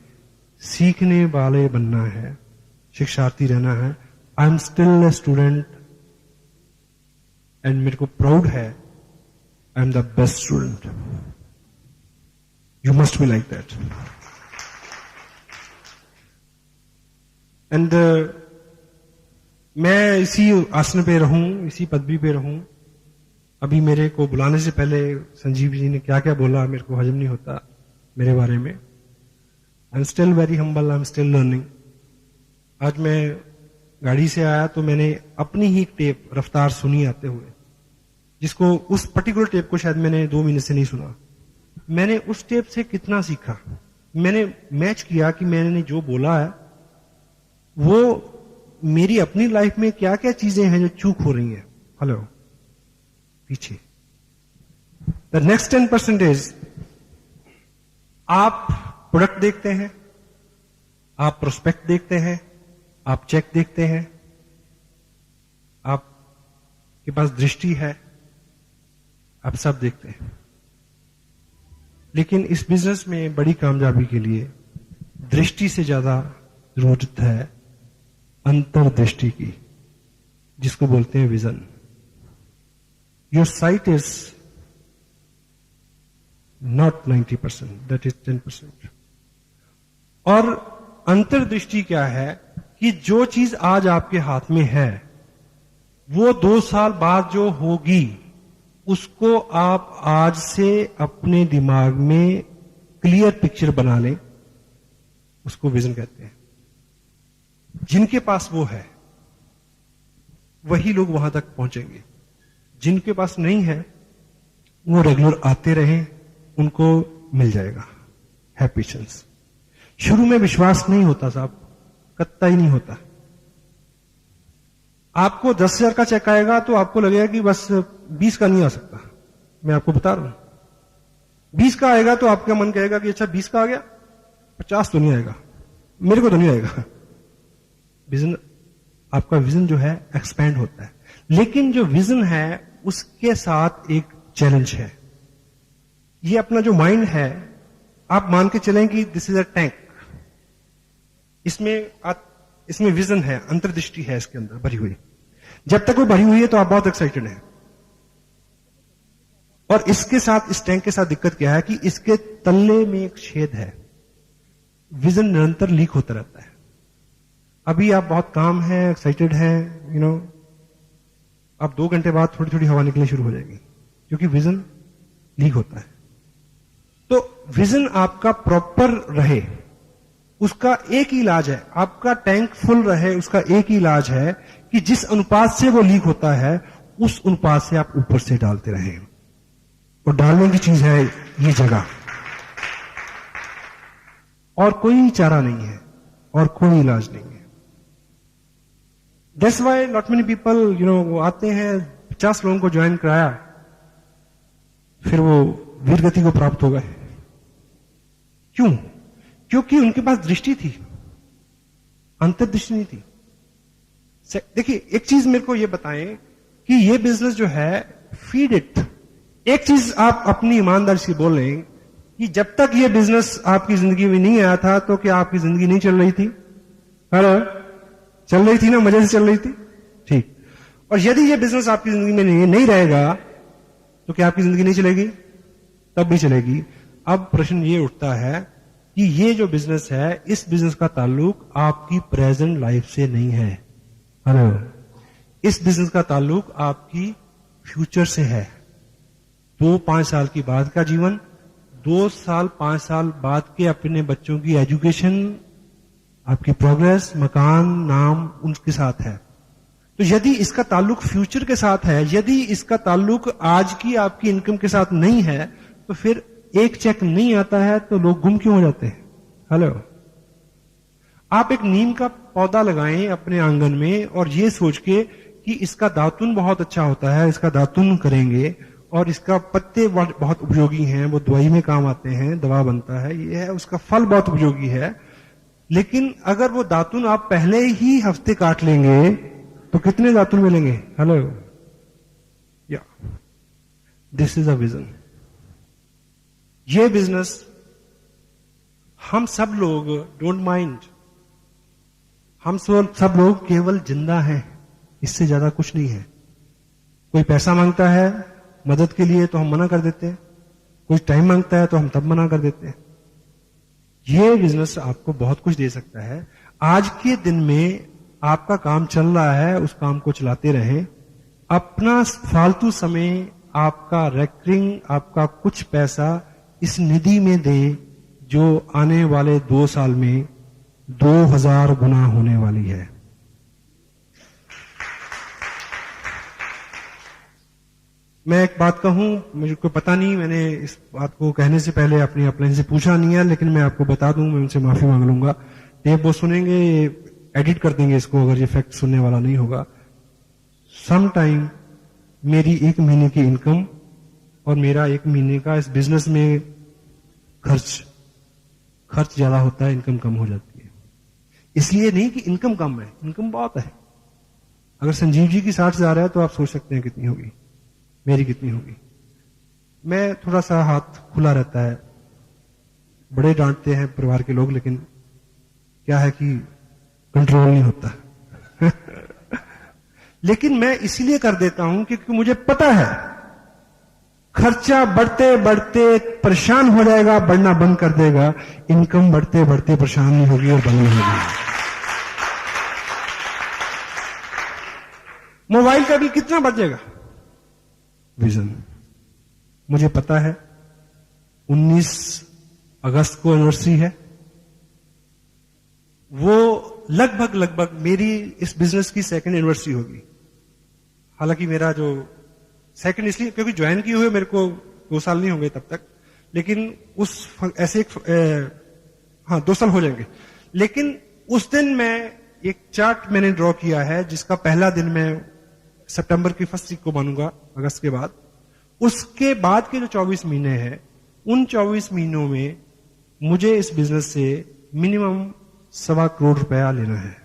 सीखने वाले बनना है, शिक्षार्थी रहना है। I am still a student and मेरे को प्राउड है, I am the best student. You must be like that. And मैं इसी आसन पे रहूं, इसी पदवी पे रहूं। अभी मेरे को बुलाने से पहले संजीव जी ने क्या क्या बोला, मेरे को हजम नहीं होता मेरे बारे में। I am still very humble, I am still learning. आज मैं गाड़ी से आया तो मैंने अपनी ही टेप रफ्तार सुनी आते हुए, जिसको उस पर्टिकुलर टेप को शायद मैंने 2 महीने से नहीं सुना। मैंने उस टेप से कितना सीखा, मैंने मैच किया कि मैंने जो बोला है वो मेरी अपनी लाइफ में क्या क्या चीजें हैं जो चूक हो रही हैं। हेलो, पीछे द नेक्स्ट 10% इज, आप प्रोडक्ट देखते हैं, आप प्रोस्पेक्ट देखते हैं, आप चेक देखते हैं, आपके पास दृष्टि है, आप सब देखते हैं। लेकिन इस बिजनेस में बड़ी कामयाबी के लिए दृष्टि से ज्यादा जरूरत है अंतर्दृष्टि की, जिसको बोलते हैं vision. Your site is not 90%, that is 10%। और अंतर्दृष्टि क्या है कि जो चीज आज आपके हाथ में है वो 2 साल बाद जो होगी उसको आप आज से अपने दिमाग में क्लियर पिक्चर बना लें, उसको विजन कहते हैं। जिनके पास वो है वही लोग वहां तक पहुंचेंगे। जिनके पास नहीं है वो रेगुलर आते रहें, उनको मिल जाएगा। है पेशेंस। शुरू में विश्वास नहीं होता साहब, कत्ता ही नहीं होता। आपको 10,000 का चेक आएगा तो आपको लगेगा कि बस 20 का नहीं आ सकता। मैं आपको बता रहा हूं, 20 का आएगा तो आपका मन कहेगा कि अच्छा 20 का आ गया, 50 तो नहीं आएगा, मेरे को तो नहीं आएगा। विजन, आपका विजन जो है एक्सपैंड होता है। लेकिन जो विजन है उसके साथ एक चैलेंज है। ये अपना जो माइंड है, आप मान के चलें कि दिस इज अ टैंक, इसमें विजन है, अंतर्दृष्टि है इसके अंदर भरी हुई। जब तक वो भरी हुई है तो आप बहुत एक्साइटेड हैं। और इसके साथ, इस टैंक के साथ दिक्कत क्या है कि इसके तल्ले में एक छेद है। विजन निरंतर लीक होता रहता है। अभी आप बहुत काम है, एक्साइटेड हैं, यू नो, अब 2 घंटे बाद थोड़ी थोड़ी हवा निकलनी शुरू हो जाएगी, क्योंकि विजन लीक होता है। तो विजन आपका प्रॉपर रहे, उसका एक ही इलाज है, आपका टैंक फुल रहे, उसका एक ही इलाज है कि जिस अनुपात से वो लीक होता है उस अनुपात से आप ऊपर से डालते रहें। और डालने की चीज है ये जगह, और कोई चारा नहीं है और कोई इलाज नहीं है। That's why not many people, वो आते हैं, 50 लोगों को ज्वाइन कराया, फिर वो वीर गति को प्राप्त हो गए। क्यों? क्योंकि उनके पास दृष्टि थी, अंतर्दृष्टि नहीं थी। देखिए, एक चीज मेरे को ये बताएं कि ये बिजनेस जो है, फीड इट। एक चीज आप अपनी ईमानदारी से बोलें कि जब तक ये बिजनेस आपकी जिंदगी में नहीं आया था तो क्या आपकी जिंदगी नहीं चल रही थी? हेलो, चल रही थी ना, मजे से चल रही थी, ठीक। और यदि ये बिजनेस आपकी जिंदगी में नहीं रहेगा तो क्या आपकी जिंदगी नहीं चलेगी? तब भी चलेगी। अब प्रश्न ये उठता है कि ये जो बिजनेस है, इस बिजनेस का ताल्लुक आपकी प्रेजेंट लाइफ से नहीं है। हेलो, इस बिजनेस का ताल्लुक आपकी फ्यूचर से है। 2-5 साल की बाद का जीवन, 2 साल 5 साल बाद के अपने बच्चों की एजुकेशन, आपकी प्रोग्रेस, मकान, नाम उनके साथ है। तो यदि इसका ताल्लुक फ्यूचर के साथ है, यदि इसका ताल्लुक आज की आपकी इनकम के साथ नहीं है, तो फिर एक चेक नहीं आता है तो लोग गुम क्यों हो जाते हैं? हेलो, आप एक नीम का पौधा लगाएं अपने आंगन में और ये सोच के कि इसका दातुन बहुत अच्छा होता है, इसका दातुन करेंगे और इसका पत्ते बहुत उपयोगी हैं, वो दवाई में काम आते हैं, दवा बनता है, ये है, उसका फल बहुत उपयोगी है। लेकिन अगर वो दातुन आप पहले ही हफ्ते काट लेंगे तो कितने दातुन मिलेंगे? हेलो, या दिस इज अ विजन। ये बिजनेस हम सब लोग डोंट माइंड, हम सब लोग केवल जिंदा हैं, इससे ज्यादा कुछ नहीं है। कोई पैसा मांगता है मदद के लिए तो हम मना कर देते हैं, कोई टाइम मांगता है तो हम तब मना कर देते हैं। ये बिजनेस आपको बहुत कुछ दे सकता है। आज के दिन में आपका काम चल रहा है, उस काम को चलाते रहें। अपना फालतू समय, आपका रेकरिंग, आपका कुछ पैसा इस निधि में दें जो आने वाले 2 साल में 2000 गुना होने वाली है। मैं एक बात कहूं, मुझे को पता नहीं, मैंने इस बात को कहने से पहले अपनी अपलाइन से पूछा नहीं है, लेकिन मैं आपको बता दूं, मैं उनसे माफी मांग लूंगा। टेप वो सुनेंगे, एडिट कर देंगे इसको अगर ये फैक्ट सुनने वाला नहीं होगा। सम टाइम मेरी 1 महीने की इनकम और मेरा 1 महीने का इस बिजनेस में खर्च ज्यादा होता है, इनकम कम हो जाती है। इसलिए नहीं कि इनकम कम है, इनकम बहुत है। अगर संजीव जी की 60,000 है तो आप सोच सकते हैं कितनी होगी, मेरी कितनी होगी। मैं थोड़ा सा हाथ खुला रहता है, बड़े डांटते हैं परिवार के लोग, लेकिन क्या है कि कंट्रोल नहीं होता। लेकिन मैं इसलिए कर देता हूं क्योंकि मुझे पता है खर्चा बढ़ते बढ़ते परेशान हो जाएगा, बढ़ना बंद कर देगा। इनकम बढ़ते बढ़ते परेशान नहीं होगी और बंद नहीं होगी। मोबाइल का बिल कितना बढ़ जाएगा? विजन। मुझे पता है 19 अगस्त को एनिवर्सरी है, वो लगभग मेरी इस बिजनेस की 2nd एनिवर्सरी होगी। हालांकि मेरा जो 2nd इसलिए क्योंकि ज्वाइन किए हुए मेरे को 2 साल नहीं होंगे तब तक, लेकिन उस ऐसे 2 साल हो जाएंगे। लेकिन उस दिन मैं एक चार्ट मैंने ड्रॉ किया है जिसका पहला दिन मैं सितंबर की 1st वीक को मानूंगा, अगस्त के बाद। उसके बाद के जो 24 महीने हैं, उन 24 महीनों में मुझे इस बिजनेस से मिनिमम 1.25 करोड़ रुपया लेना है।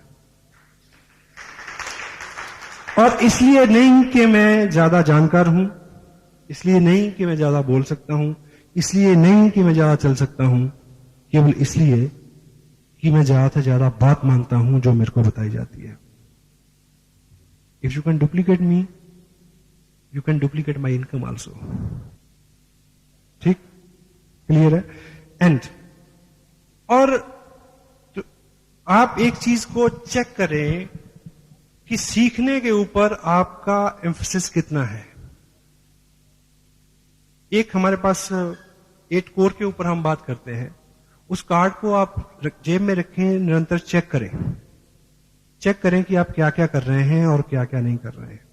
और इसलिए नहीं कि मैं ज्यादा जानकार हूं, इसलिए नहीं कि मैं ज्यादा बोल सकता हूं, इसलिए नहीं कि मैं ज्यादा चल सकता हूं, केवल इसलिए कि मैं ज्यादा से ज्यादा बात मानता हूं जो मेरे को बताई जाती है। If you can duplicate me, you can duplicate my income also. ठीक, क्लियर है? एंड और तो आप एक चीज को चेक करें कि सीखने के ऊपर आपका एम्फेसिस कितना है। एक हमारे पास 8 कोर के ऊपर हम बात करते हैं, उस कार्ड को आप जेब में रखें, निरंतर चेक करें कि आप क्या क्या कर रहे हैं और क्या क्या नहीं कर रहे हैं।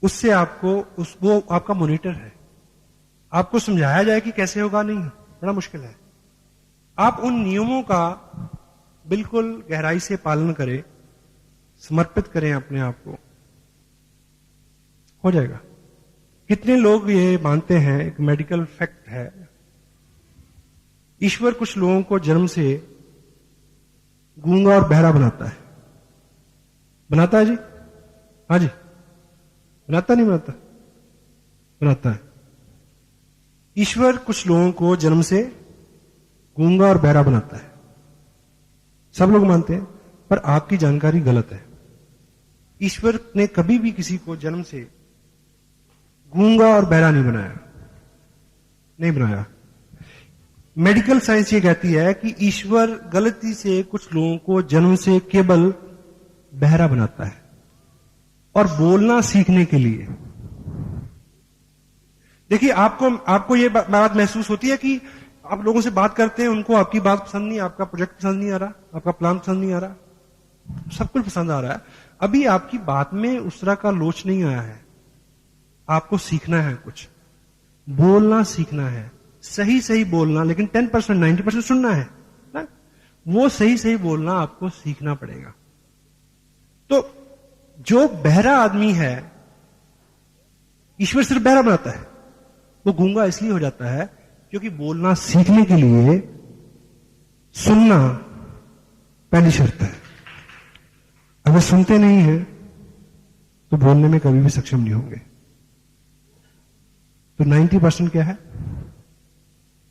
उससे आपको वो आपका मॉनिटर है। आपको समझाया जाए कि कैसे होगा, नहीं, बड़ा मुश्किल है। आप उन नियमों का बिल्कुल गहराई से पालन करें, समर्पित करें अपने आप को, हो जाएगा। कितने लोग ये मानते हैं, एक मेडिकल फैक्ट है, ईश्वर कुछ लोगों को जन्म से गूंगा और बहरा बनाता है। बनाता है जी? हाँ जी, बनाता नहीं बनाता? बनाता है। ईश्वर कुछ लोगों को जन्म से गूंगा और बहरा बनाता है, सब लोग मानते हैं, पर आपकी जानकारी गलत है। ईश्वर ने कभी भी किसी को जन्म से गूंगा और बहरा नहीं बनाया, नहीं बनाया। मेडिकल साइंस ये कहती है कि ईश्वर गलती से कुछ लोगों को जन्म से केवल बहरा बनाता है और बोलना सीखने के लिए। देखिए, आपको ये बात महसूस होती है कि आप लोगों से बात करते हैं, उनको आपकी बात पसंद नहीं, आपका प्रोजेक्ट पसंद नहीं आ रहा, आपका प्लान पसंद नहीं आ रहा, सब कुछ पसंद आ रहा है, अभी आपकी बात में उस तरह का लोच नहीं आया है। आपको सीखना है, कुछ बोलना सीखना है, सही सही बोलना, लेकिन 10% 90% सुनना है ना? वो सही सही बोलना आपको सीखना पड़ेगा। तो जो बहरा आदमी है, ईश्वर सिर्फ बहरा बनाता है, वो गूंगा इसलिए हो जाता है क्योंकि बोलना सीखने के लिए सुनना पहली शर्त है। अगर सुनते नहीं हैं तो बोलने में कभी भी सक्षम नहीं होंगे। तो 90% क्या है?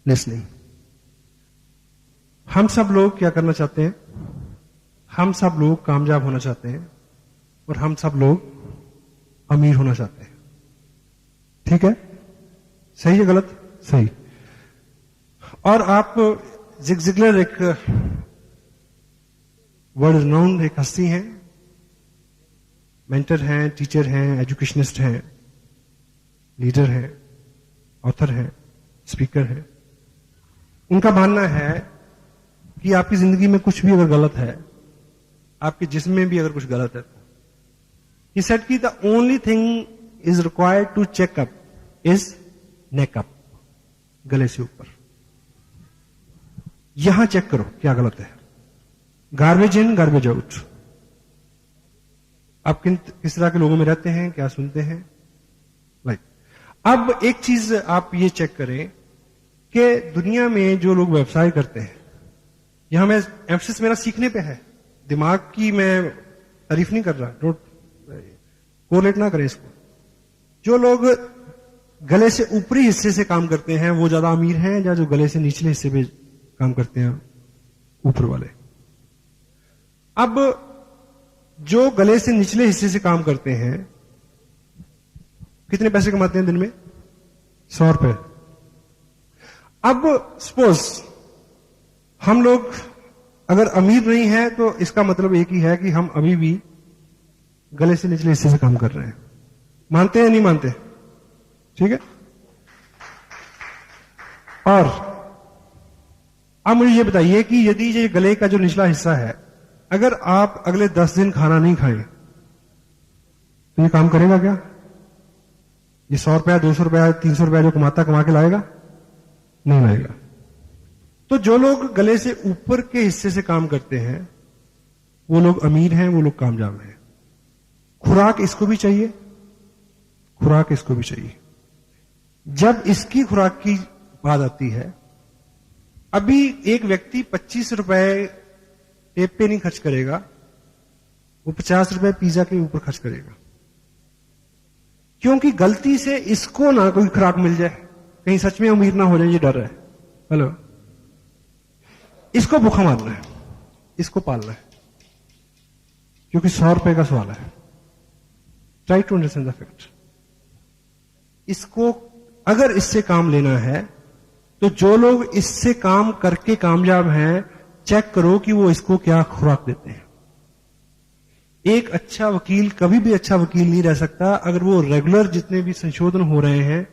लिसनिंग। हम सब लोग क्या करना चाहते हैं? हम सब लोग कामयाब होना चाहते हैं और हम सब लोग अमीर होना चाहते हैं। ठीक है? सही है गलत? सही। और आप जिग जिगलर एक वर्ल्ड रिनाउंड एक हस्ती हैं, मेंटर हैं, टीचर हैं, एजुकेशनिस्ट हैं, लीडर हैं, ऑथर हैं, स्पीकर हैं। उनका मानना है कि आपकी जिंदगी में कुछ भी अगर गलत है, आपके जिस्म में भी अगर कुछ गलत है, he said कि the only thing is required to check up is neck up, गले से ऊपर। यहां चेक करो क्या गलत है। Garbage in garbage out. आप किस तरह के लोगों में रहते हैं, क्या सुनते हैं, राइट। अब एक चीज आप ये चेक करें कि दुनिया में जो लोग व्यवसाय करते हैं, यहां मैं एम्फसिस मेरा सीखने पे है, दिमाग की मैं तारीफ नहीं कर रहा, डोंट कोरिलेट ना करें इसको। जो लोग गले से ऊपरी हिस्से से काम करते हैं वो ज्यादा अमीर हैं, या जो गले से निचले हिस्से पे काम करते हैं ऊपर वाले। अब जो गले से निचले हिस्से से काम करते हैं कितने पैसे कमाते हैं दिन में? 100 रुपए। अब सपोज हम लोग अगर अमीर नहीं है तो इसका मतलब एक ही है कि हम अभी भी गले से निचले हिस्से से काम कर रहे हैं। मानते हैं नहीं मानते? ठीक है। और अब मुझे ये बताइए कि यदि ये गले का जो निचला हिस्सा है, अगर आप अगले 10 दिन खाना नहीं खाएं तो ये काम करेगा क्या? ये 100 रुपया, 200 रुपया, 300 रुपया जो कमा के लाएगा? नहीं लाएगा। तो जो लोग गले से ऊपर के हिस्से से काम करते हैं वो लोग अमीर हैं, वो लोग कामयाब हैं। खुराक इसको भी चाहिए, खुराक इसको भी चाहिए। जब इसकी खुराक की बात आती है, अभी एक व्यक्ति 25 रुपए टेप पे नहीं खर्च करेगा, वो 50 रुपए पिज्जा के ऊपर खर्च करेगा, क्योंकि गलती से इसको ना कोई खुराक मिल जाए, कहीं सच में अमीर ना हो जाए, ये डर है। हेलो, इसको भूखा मारना है, इसको पालना है, क्योंकि 100 रुपए का सवाल है। Try to understand the fact. इसको अगर इससे काम लेना है तो जो लोग इससे काम करके कामयाब हैं, चेक करो कि वो इसको क्या खुराक देते हैं। एक अच्छा वकील कभी भी अच्छा वकील नहीं रह सकता अगर वो रेगुलर जितने भी संशोधन हो रहे हैं,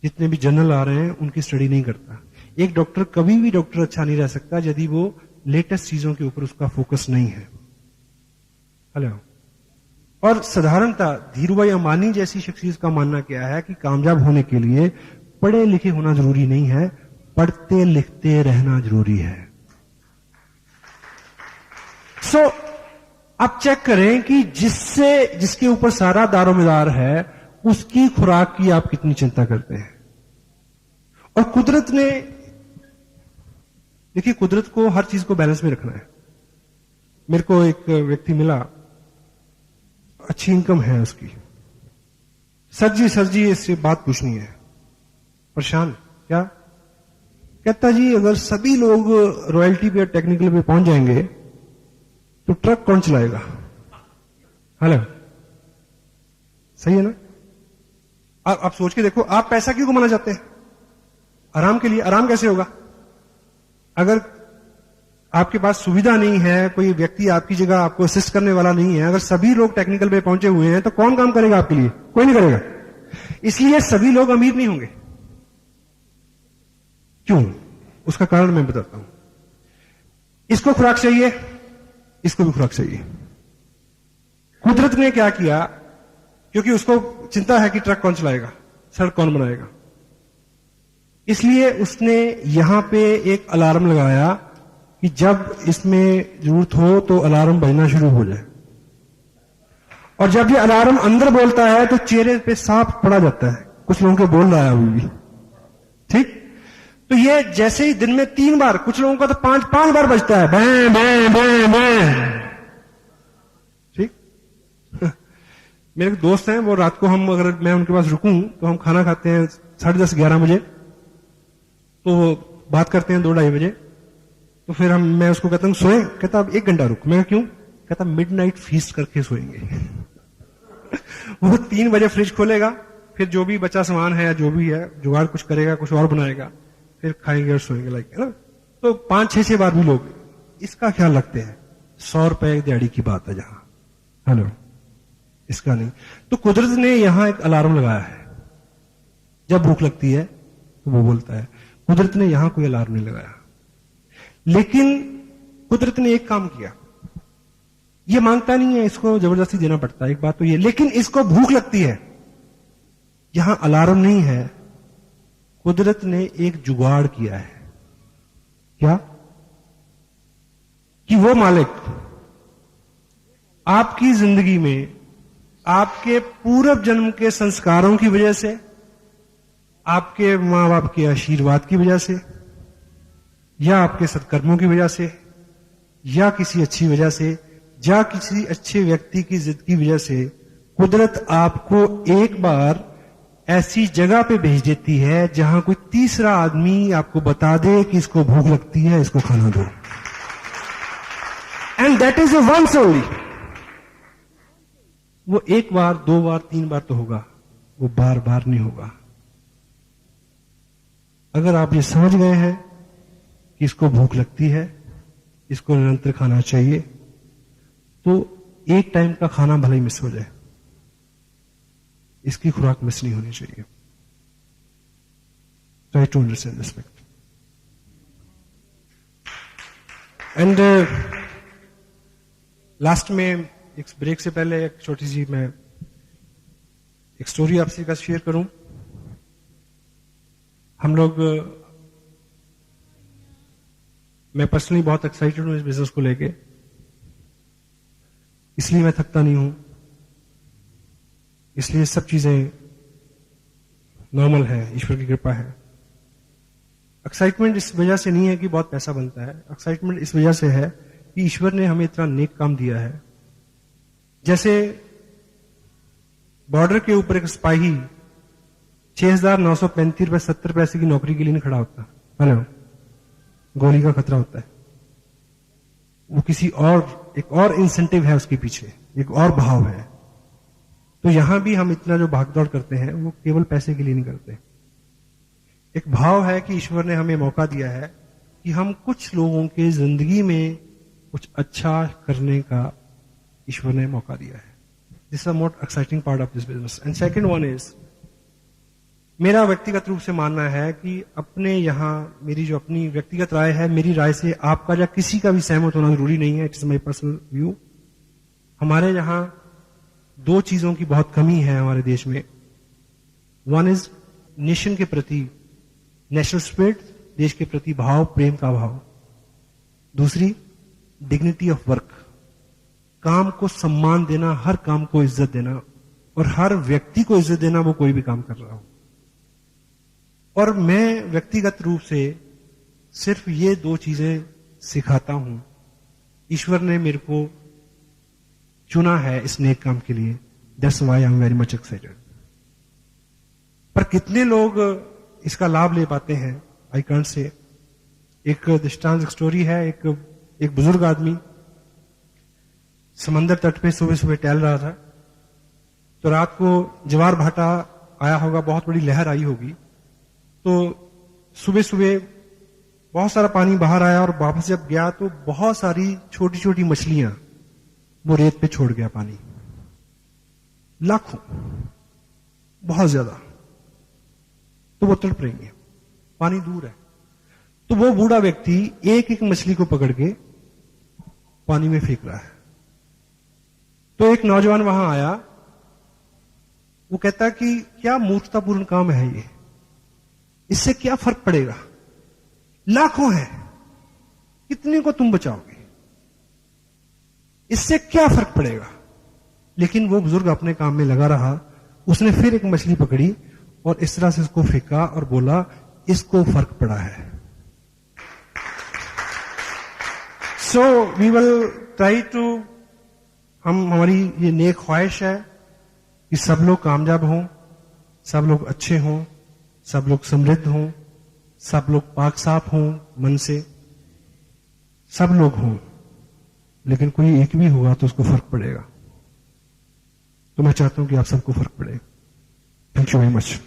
जितने भी जर्नल आ रहे हैं, उनकी स्टडी नहीं करता। एक डॉक्टर कभी भी डॉक्टर अच्छा नहीं रह सकता यदि वो लेटेस्ट चीजों के ऊपर उसका फोकस नहीं है। हेलो। और साधारणतः धीरूभाई अंबानी जैसी शख्सियत का मानना क्या है कि कामयाब होने के लिए पढ़े लिखे होना जरूरी नहीं है, पढ़ते लिखते रहना जरूरी है। सो आप चेक करें कि जिसके ऊपर सारा दारोमदार है उसकी खुराक की आप कितनी चिंता करते हैं। और कुदरत ने, देखिए, कुदरत को हर चीज को बैलेंस में रखना है। मेरे को एक व्यक्ति मिला, अच्छी इनकम है उसकी, सर जी इससे बात पूछनी है। परेशान क्या? कहता जी अगर सभी लोग रॉयल्टी पे और टेक्निकल पे पहुंच जाएंगे तो ट्रक कौन चलाएगा? हेलो, सही है ना? आप सोच के देखो, आप पैसा क्यों कमाना चाहते हैं? आराम के लिए। आराम कैसे होगा? अगर आपके पास सुविधा नहीं है, कोई व्यक्ति आपकी जगह आपको असिस्ट करने वाला नहीं है, अगर सभी लोग टेक्निकल पे पहुंचे हुए हैं, तो कौन काम करेगा आपके लिए? कोई नहीं करेगा। इसलिए सभी लोग अमीर नहीं होंगे। क्यों? उसका कारण मैं बताता हूं। इसको खुराक चाहिए, इसको भी खुराक चाहिए। कुदरत ने क्या किया, क्योंकि उसको चिंता है कि ट्रक कौन चलाएगा, सड़क कौन बनाएगा, इसलिए उसने यहां पे एक अलार्म लगाया कि जब इसमें जरूरत हो तो अलार्म बजना शुरू हो जाए। और जब ये अलार्म अंदर बोलता है तो चेहरे पे साफ पड़ा जाता है, कुछ लोगों को बोल रहा है अभी भी, ठीक? तो ये जैसे ही दिन में 3 बार, कुछ लोगों का तो 5 बार बजता है, बैं बैं बैं बैं, ठीक? मेरे दोस्त हैं, वो रात को हम अगर मैं उनके पास रुकूं तो हम खाना खाते हैं 10:30 11 बजे, तो बात करते हैं 2-2:30 बजे। तो फिर मैं उसको कहता हूं सोए, कहता अब 1 घंटा रुक। मैं क्यों? कहता मिडनाइट फीस्ट करके सोएंगे। वो 3 बजे फ्रिज खोलेगा, फिर जो भी बचा सामान है, जो भी है जुगाड़ कुछ करेगा, कुछ और बनाएगा, फिर खाएंगे और सोएंगे, लाइक, है ना? तो 5-6 बार भी लोग इसका ख्याल रखते हैं। 100 रुपए दिहाड़ी की बात है जहां, हेलो, इसका नहीं। तो कुदरत ने यहां एक अलार्म लगाया है, जब भूख लगती है तो वो बोलता है। कुदरत ने यहां कोई अलार्म नहीं लगाया, लेकिन कुदरत ने एक काम किया। ये मांगता नहीं है, इसको जबरदस्ती देना पड़ता है, एक बात तो ये, लेकिन इसको भूख लगती है। यहां अलार्म नहीं है, कुदरत ने एक जुगाड़ किया है। क्या? कि वो मालिक आपकी जिंदगी में आपके पूर्व जन्म के संस्कारों की वजह से, आपके मां बाप के आशीर्वाद की वजह से, या आपके सत्कर्मों की वजह से, या किसी अच्छी वजह से, या किसी अच्छे व्यक्ति की जिद की वजह से, कुदरत आपको एक बार ऐसी जगह पे भेज देती है जहां कोई तीसरा आदमी आपको बता दे कि इसको भूख लगती है, इसको खाना दो। And that is a once only. वो 1 बार, 2 बार, 3 बार तो होगा, वो बार बार नहीं होगा। अगर आप ये समझ गए हैं कि इसको भूख लगती है, इसको निरंतर खाना चाहिए, तो एक टाइम का खाना भले ही मिस हो जाए, इसकी खुराक मिस नहीं होनी चाहिए। Try to understand this fact. And last में एक ब्रेक से पहले एक छोटी सी मैं एक स्टोरी आपसे का शेयर करूं। हम लोग, मैं पर्सनली बहुत एक्साइटेड हूं इस बिजनेस को लेके, इसलिए मैं थकता नहीं हूं, इसलिए सब चीजें नॉर्मल है, ईश्वर की कृपा है। एक्साइटमेंट इस वजह से नहीं है कि बहुत पैसा बनता है, एक्साइटमेंट इस वजह से है कि ईश्वर ने हमें इतना नेक काम दिया है। जैसे बॉर्डर के ऊपर एक सिपाही 6,935 रुपए 70 पैसे की नौकरी के लिए नहीं खड़ा होता, हेलो, गोली का खतरा होता है। वो किसी और, एक और इंसेंटिव है उसके पीछे, एक और भाव है। तो यहां भी हम इतना जो भागदौड़ करते हैं वो केवल पैसे के लिए नहीं करते। एक भाव है कि ईश्वर ने हमें मौका दिया है कि हम कुछ लोगों के जिंदगी में कुछ अच्छा करने का ईश्वर ने मौका दिया है। This is the most exciting part of this business. And second one is, मेरा व्यक्तिगत रूप से मानना है कि अपने यहां, मेरी जो अपनी व्यक्तिगत राय है, मेरी राय से आपका या किसी का भी सहमत होना जरूरी नहीं है, it is my personal view. हमारे यहां 2 चीजों की बहुत कमी है हमारे देश में। वन इज नेशन के प्रति, नेशनल स्पिरिट, देश के प्रति भाव, प्रेम का भाव। दूसरी, डिग्निटी ऑफ वर्क, काम को सम्मान देना, हर काम को इज्जत देना, और हर व्यक्ति को इज्जत देना, वो कोई भी काम कर रहा हो। और मैं व्यक्तिगत रूप से सिर्फ ये 2 चीजें सिखाता हूं। ईश्वर ने मेरे को चुना है इस नेक काम के लिए, that's why I am very much excited. पर कितने लोग इसका लाभ ले पाते हैं, आई कांट से। एक दृष्टांत, एक स्टोरी है। एक बुजुर्ग आदमी समंदर तट पे सुबह सुबह टहल रहा था, तो रात को ज्वार भाटा आया होगा, बहुत बड़ी लहर आई होगी, तो सुबह सुबह बहुत सारा पानी बाहर आया और वापस जब गया तो बहुत सारी छोटी छोटी मछलियां वो रेत पे छोड़ गया पानी, लाखों, बहुत ज्यादा। तो वो तड़प रही है, पानी दूर है। तो वो बूढ़ा व्यक्ति एक एक मछली को पकड़ के पानी में फेंक रहा है। तो एक नौजवान वहां आया, वो कहता कि क्या मूर्खतापूर्ण काम है ये, इससे क्या फर्क पड़ेगा, लाखों हैं, कितने को तुम बचाओगे, इससे क्या फर्क पड़ेगा। लेकिन वो बुजुर्ग अपने काम में लगा रहा। उसने फिर एक मछली पकड़ी और इस तरह से इसको फेंका और बोला इसको फर्क पड़ा है। So we will try to, हमारी ये नेक ख्वाहिश है कि सब लोग कामयाब हों, सब लोग अच्छे हों, सब लोग समृद्ध हों, सब लोग पाक साफ हों मन से, सब लोग हों। लेकिन कोई एक भी होगा तो उसको फर्क पड़ेगा। तो मैं चाहता हूं कि आप सबको फर्क पड़े। Thank you very much.